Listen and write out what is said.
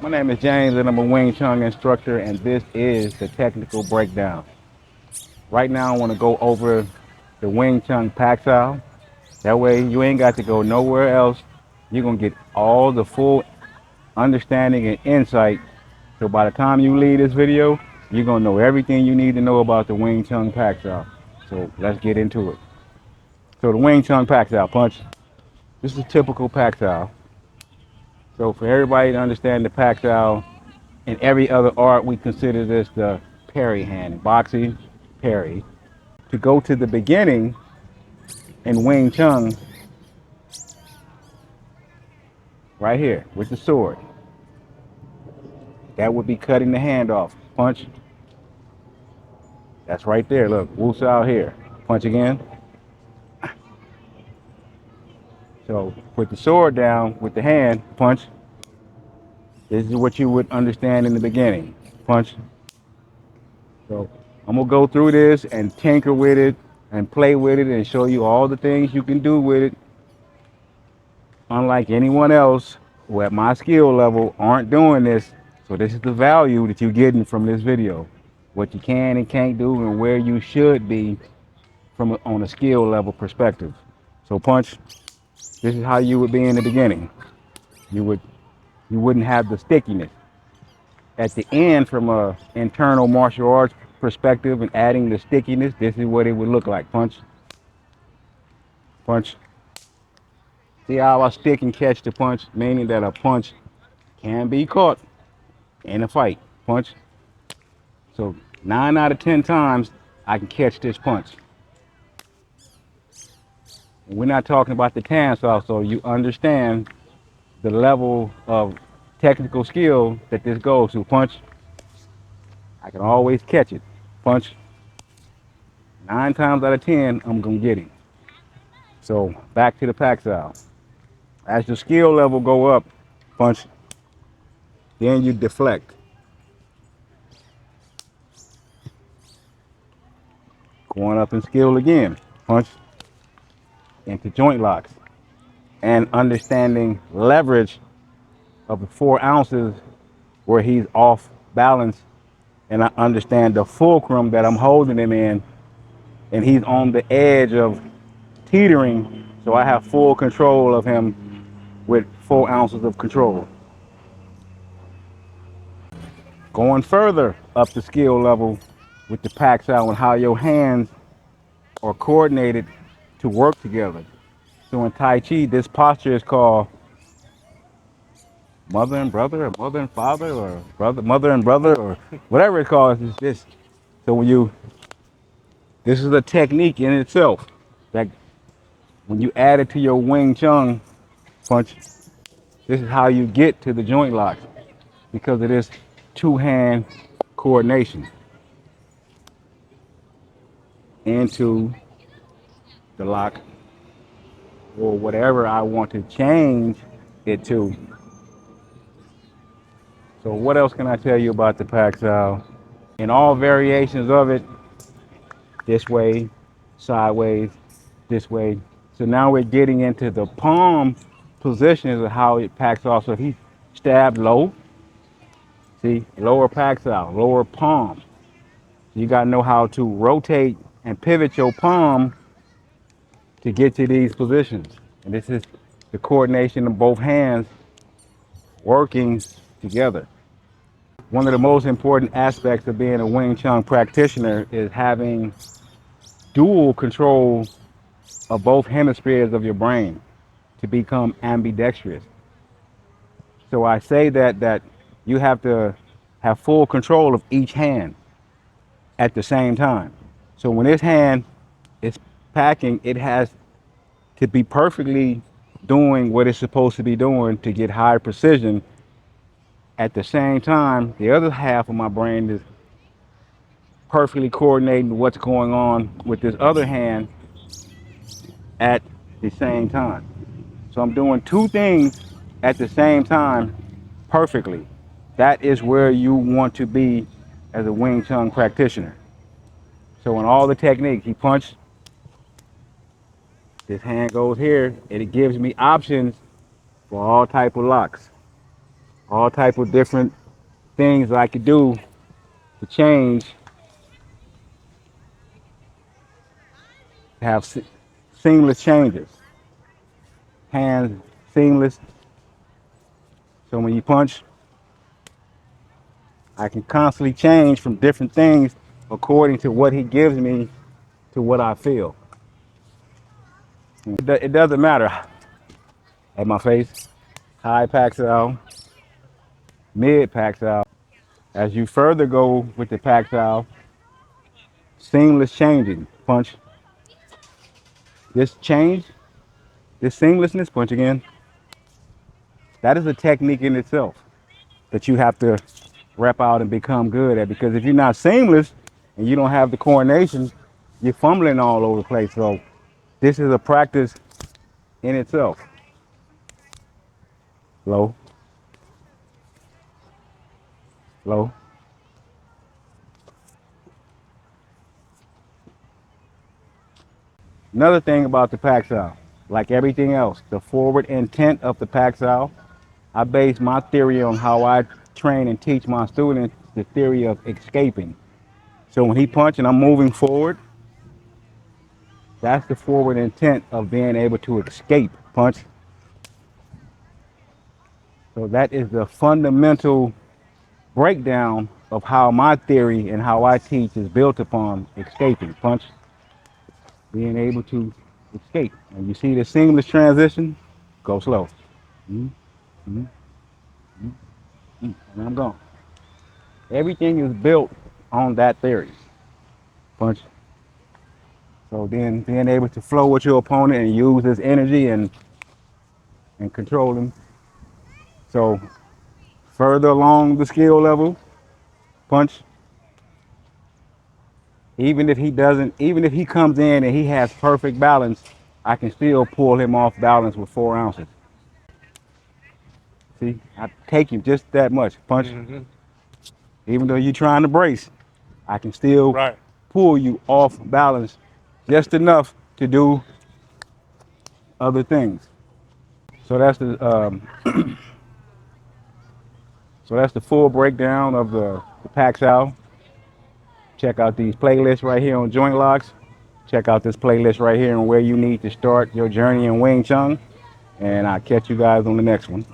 My name is James and I'm a Wing Chun instructor and this is the technical breakdown. Right now I want to go over the Wing Chun Pak Sau. That way you ain't got to go nowhere else. You're going to get all the full understanding and insight. So by the time you leave this video, you're going to know everything you need to know about the Wing Chun Pak Sau. So let's get into it. So the Wing Chun Pak Sau punch. This is a typical Pak Sau. So for everybody to understand the Pak Sau, in every other art, we consider this the parry hand. Boxing, parry. To go to the beginning in Wing Chun, right here with the sword, that would be cutting the hand off. Punch. That's right there. Look, Wu Sao here. Punch again. So put the sword down with the hand. Punch. This is what you would understand in the beginning. Punch. So I'm gonna go through this and tinker with it and play with it and show you all the things you can do with it. Unlike anyone else who at my skill level aren't doing this. So this is the value that you're getting from this video. What you can and can't do and where you should be from on a skill level perspective. So punch, this is how you would be in the beginning. You wouldn't have the stickiness. At the end, from a internal martial arts perspective and adding the stickiness, this is what it would look like. Punch, punch. See how I stick and catch the punch, meaning that a punch can be caught in a fight. Punch. So 9 out of 10 times I can catch this punch. And we're not talking about the tan sauce, so you understand the level of technical skill that this goes to. Punch. I can always catch it. Punch. 9 times out of 10, I'm gonna get him. So back to the Pak Sau. As the skill level go up, punch, then you deflect. Going up in skill again, punch, into joint locks. And understanding leverage of the 4 ounces where he's off balance. And I understand the fulcrum that I'm holding him in. And he's on the edge of teetering. So I have full control of him with 4 ounces of control. Going further up the skill level with the Pak Sau and how your hands are coordinated to work together. So in Tai Chi, this posture is called mother and brother, or mother and father, or brother, mother and brother, or whatever it's called. It's this. So this is a technique in itself. That when you add it to your Wing Chun punch, this is how you get to the joint locks because of this 2-hand coordination into the lock or whatever I want to change it to. So what else can I tell you about the Pak Sau? In all variations of it, this way, sideways, this way. So now we're getting into the palm positions of how it packs off. So if he stabbed low, see, lower Pak Sau, lower palm. You gotta know how to rotate and pivot your palm to get to these positions. And this is the coordination of both hands working together. One of the most important aspects of being a Wing Chun practitioner is having dual control of both hemispheres of your brain to become ambidextrous. So I say that you have to have full control of each hand at the same time. So when this hand is packing, it has to be perfectly doing what it's supposed to be doing to get high precision. At the same time, the other half of my brain is perfectly coordinating what's going on with this other hand at the same time. So I'm doing 2 things at the same time perfectly. That is where you want to be as a Wing Chun practitioner. So in all the techniques, he punched, this hand goes here, and it gives me options for all type of locks. all type of different things I could do to change, have seamless changes, hands seamless. So when you punch, I can constantly change from different things according to what he gives me to what I feel. It doesn't matter at my face, high Pak Sau, mid Pak Sau. As you further go with the Pak Sau, seamless changing, punch. This change, this seamlessness, punch again, that is a technique in itself that you have to rep out and become good at, because if you're not seamless and you don't have the coordination, you're fumbling all over the place. So this is a practice in itself. Low, low. Another thing about the Pak Sau, like everything else, the forward intent of the Pak Sau, I base my theory on how I train and teach my students the theory of escaping. So when he punches and I'm moving forward, that's the forward intent of being able to escape punch. So that is the fundamental breakdown of how my theory and how I teach is built upon escaping punch, being able to escape. And you see the seamless transition, go slow. Mm, mm, mm, mm, and I'm gone. Everything is built on that theory, punch. So then being able to flow with your opponent and use his energy and control him. So further along the skill level, punch. Even if he comes in and he has perfect balance, I can still pull him off balance with 4 ounces. See, I take him just that much, punch. Mm-hmm. Even though you're trying to brace, I can still Right. pull you off balance just enough to do other things. So that's the full breakdown of the Pak Sau. Check out these playlists right here on Joint Locks. Check out this playlist right here on where you need to start your journey in Wing Chun. And I'll catch you guys on the next one.